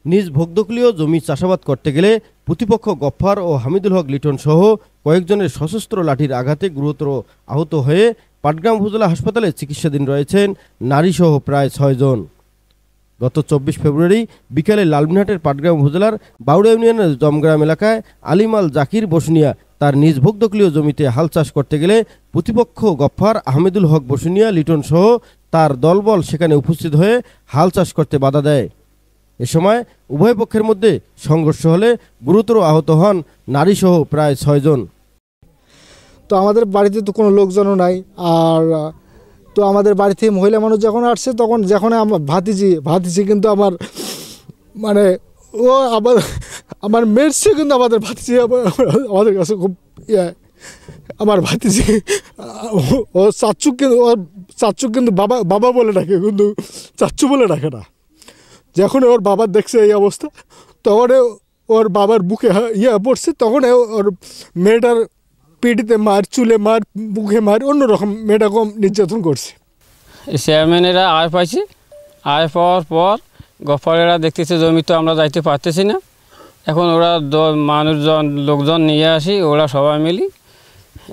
নিজ ভোগদখলীয় জমি চাষাবাদ করতে গেলে প্রতিপক্ষ গফফার ও হামিদুল হক লিটন সহ কয়েকজনের সশস্ত্র লাঠির আঘাতে গুরুতর আহত হয়ে পাটগ্রাম উপজেলা হাসপাতালে চিকিৎসাধীন রয়েছেন নারীসহ প্রায় ৬ জন। গত ২৪ ফেব্রুয়ারি বিকেলে লালমিনহাটের পাটগ্রাম উপজেলার বাউড়া ইউনিয়নের জমগ্রাম এলাকায় আলিম আল জাকির বসুনিয়া তার নিজ ভোগদখলীয় জমিতে হাল চাষ করতে গেলে প্রতিপক্ষ গফফার আহমেদুল হক বসুনিয়া লিটন সহ তার দলবল সেখানে উপস্থিত হয়ে হাল চাষ করতে বাধা দেয়। এ সময় উভয় পক্ষের মধ্যে সংঘর্ষ হলে গুরুতর আহত হন নারীসহ প্রায় ৬ জন। তো আমাদের বাড়িতে তো কোনো লোকজনও নাই, আর তো আমাদের বাড়ি থেকে মহিলা মানুষ যখন আসছে তখন যখন আমার ভাতিজি কিন্তু আমার মানে ও আমার মেয়েরছে, কিন্তু আমাদের ভাতিজি আমাদের কাছে খুব আমার ভাতিজি ও চাচ্চু কিন্তু বাবা বলে ডাকে, কিন্তু চাচ্চু বলে ডাকে না। যখন ওর বাবা দেখছে এই অবস্থা তখন ওর বাবার বুকে পড়ছে, তখন ওর মেয়েটার পিঠিতে মার, চুলে মার, বুকে মার, অন্যরকম মেয়েটাকে নির্যাতন করছে। চেয়ারম্যানেরা আয় পাইছে, আয় পাওয়ার পর গফফারেরা দেখতেছে জমি তো আমরা যাইতে পারতেছি না, এখন ওরা লোকজন নিয়ে আসি, ওরা সবাই মিলি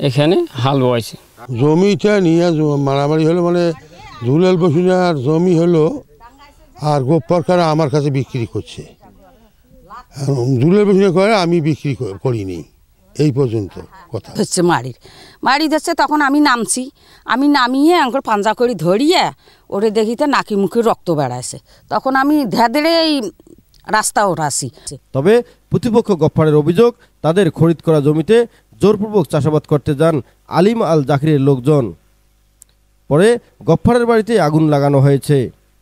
এখানে হাল বইছে। জমিটা নিয়ে মারামারি হলো, মানে দুলাল বসুনিয়ার জমি হলো আর গফফার আমার কাছে বিক্রি করছে। দুলাল বসুনিয়া করে আমি বিক্রি করিনি, এই পর্যন্ত কথা হচ্ছে। মারি যাচ্ছে, তখন আমি নামছি, আমি নামিয়ে আমার পাঞ্জা করে ধরিয়ে ওরে দেখিতে নাকি মুখে রক্ত বেড়াইছে, তখন আমি ধেড়ে এই রাস্তা ওঠাছি। তবে প্রতিপক্ষ গফফারের অভিযোগ তাদের খরিদ করা জমিতে জোরপূর্বক চাষাবাদ করতে যান আলিম আল জাকিরের লোকজন। পরে গফফারের বাড়িতে আগুন লাগানো হয়েছে।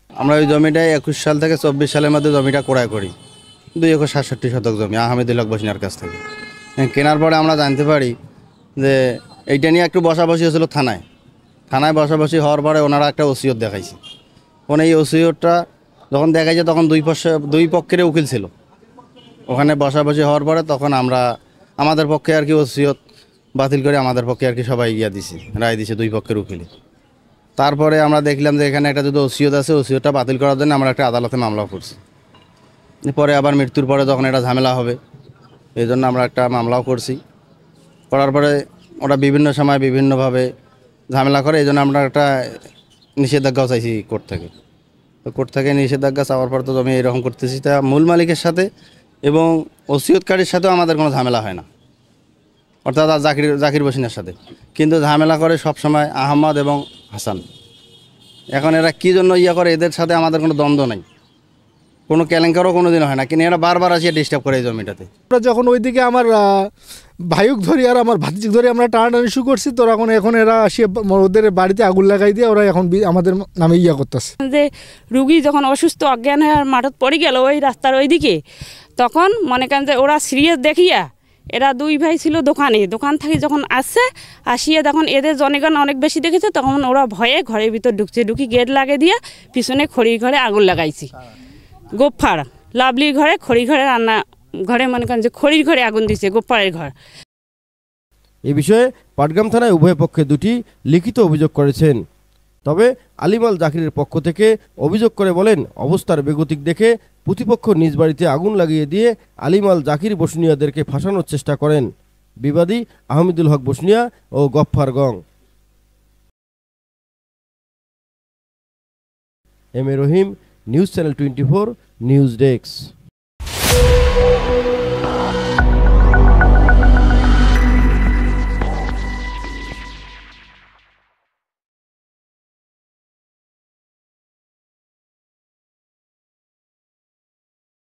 আমরা ওই জমিটায় ২১ সাল থেকে ২৪ সালের মধ্যে জমিটা ক্রয় করি, ২ একর ৬৭ শতক জমি আহমেদুল হক বসুনিয়ার কাছ থেকে। কেনার পরে আমরা জানতে পারি যে এইটা নিয়ে একটু বসাবসি হয়েছিল থানায় বসাবসি হওয়ার পরে ওনারা একটা ওসিয়ত দেখাইছে। এই ওসিয়তটা যখন দেখাইছে তখন দুই পক্ষের উকিল ছিল ওখানে। বসাবসি হওয়ার পরে তখন আমাদের পক্ষে আর কি ওসিয়ত বাতিল করে আমাদের পক্ষে আর কি সবাই দিছে, রায় দিছে দুই পক্ষের উকিলে। তারপরে আমরা দেখলাম যে এখানে একটা যদি ওসিয়ত আছে, ওসিয়তটা বাতিল করার জন্য আমরা একটা আদালতে মামলা করছি। পরে আবার মৃত্যুর পরে যখন এটা ঝামেলা হবে এই জন্য আমরা একটা মামলাও করছি। করার পরে ওরা বিভিন্ন সময় বিভিন্নভাবে ঝামেলা করে, এই জন্য আমরা একটা নিষেধাজ্ঞাও চাইছি কোর্ট থেকে। তো কোর্ট থেকে নিষেধাজ্ঞা চাওয়ার পর তো আমি এরকম করতেছি, তা মূল মালিকের সাথে এবং ওসিয়তকারীর সাথেও আমাদের কোনো ঝামেলা হয় না, অর্থাৎ জাকির বসুনিয়ার সাথে। কিন্তু ঝামেলা করে সবসময় আহমদ এবং হাসান। এখন এরা কী জন্য করে, এদের সাথে আমাদের কোনো দ্বন্দ্ব নাই, কোনো কেলেঙ্কারও কোনো দিন হয় না, কিন্তু এরা বারবার আসিয়ে ডিস্টার্ব করে এই জমিটাতে। যখন ওইদিকে আমার ভাইক ধরি আর আমার ভাতিজিক ধরি আমরা টানাটানি শুরু করছি, তো এখন এরা আসিয়ে ওদের বাড়িতে আগুন লাগাই দিয়ে ওরা এখন আমাদের নামে করতেছে। যে রুগী যখন অসুস্থ অজ্ঞান হয়ে মাঠত পড়ে গেল ওই রাস্তার ওইদিকে, তখন মনে করেন যে ওরা সিরিয়াস দেখিয়া, এরা দুই ভাই ছিল দোকান থেকে যখন আসিয়ে তখন এদের জনগণ অনেক বেশি দেখেছে, তখন ওরা ভয়ে ঘরের ভিতর ঢুকি গেট লাগিয়ে দিয়ে পিছনে খড়ির ঘরে আগুন লাগাইছি। গফফার লাভলির ঘরে, খড়ির ঘরে, রান্না ঘরে, মনে করেন যে খড়ির ঘরে আগুন দিয়েছে, গফফারের ঘর। এ বিষয়ে পাটগ্রাম থানায় উভয় পক্ষে দুটি লিখিত অভিযোগ করেছেন। তবে আলিম আল জাকিরের পক্ষ থেকে অভিযোগ করে বলেন, অবস্থার বেগতিক দেখে প্রতিপক্ষ নিজ বাড়িতে আগুন লাগিয়ে দিয়ে আলিম আল জাকির বসুনিয়াদেরকে ফাঁসানোর চেষ্টা করেন বিবাদী আহমেদুল হক বসুনিয়া ও গফফার গং। M A Rahim, news channel 24, news desk.